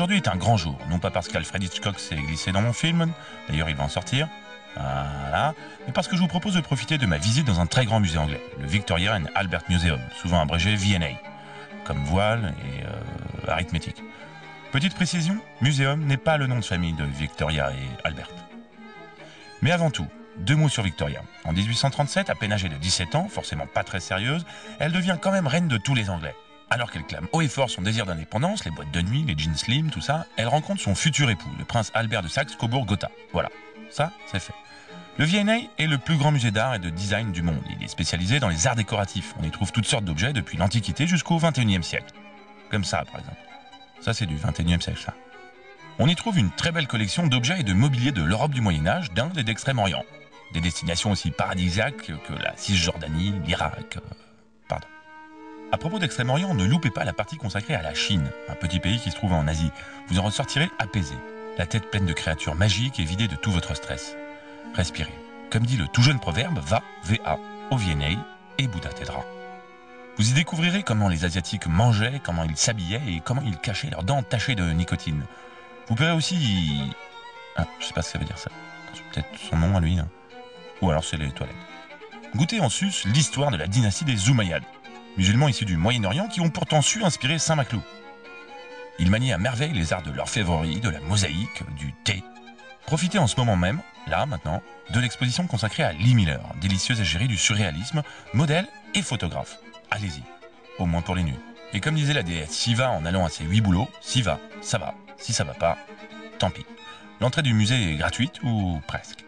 Aujourd'hui est un grand jour, non pas parce qu'Alfred Hitchcock s'est glissé dans mon film, d'ailleurs il va en sortir, voilà, mais parce que je vous propose de profiter de ma visite dans un très grand musée anglais, le Victoria and Albert Museum, souvent abrégé V&A, comme voile et arithmétique. Petite précision, muséum n'est pas le nom de famille de Victoria et Albert. Mais avant tout, 2 mots sur Victoria. En 1837, à peine âgée de 17 ans, forcément pas très sérieuse, elle devient quand même reine de tous les Anglais. Alors qu'elle clame haut et fort son désir d'indépendance, les boîtes de nuit, les jeans slim, tout ça, elle rencontre son futur époux, le prince Albert de Saxe-Cobourg-Gotha. Voilà, ça, c'est fait. Le V&A est le plus grand musée d'art et de design du monde. Il est spécialisé dans les arts décoratifs. On y trouve toutes sortes d'objets depuis l'Antiquité jusqu'au XXIe siècle. Comme ça, par exemple. Ça, c'est du XXIe siècle, ça. On y trouve une très belle collection d'objets et de mobilier de l'Europe du Moyen-Âge, d'Inde et d'Extrême-Orient. Des destinations aussi paradisiaques que la Cisjordanie, l'Irak... Pardon. À propos d'Extrême-Orient, ne loupez pas la partie consacrée à la Chine, un petit pays qui se trouve en Asie. Vous en ressortirez apaisé, la tête pleine de créatures magiques et vidée de tout votre stress. Respirez. Comme dit le tout jeune proverbe, va, V-A, au V&A et Bouddha t'aidera. Vous y découvrirez comment les Asiatiques mangeaient, comment ils s'habillaient et comment ils cachaient leurs dents tachées de nicotine. Vous verrez aussi... Ah, je sais pas ce que ça veut dire ça. C'est peut-être son nom à lui. Hein. Ou alors c'est les toilettes. Goûtez en sus l'histoire de la dynastie des Umayyads, musulmans issus du Moyen-Orient qui ont pourtant su inspirer Saint Maclou. Ils manient à merveille les arts de l'orfèvrerie, de la mosaïque, du thé. Profitez en ce moment même, là, maintenant, de l'exposition consacrée à Lee Miller, délicieuse égérie du surréalisme, modèle et photographe. Allez-y, au moins pour les nuits. Et comme disait la déesse Shiva en allant à ses 8 boulots, si va, ça va, si ça va pas, tant pis. L'entrée du musée est gratuite ou presque.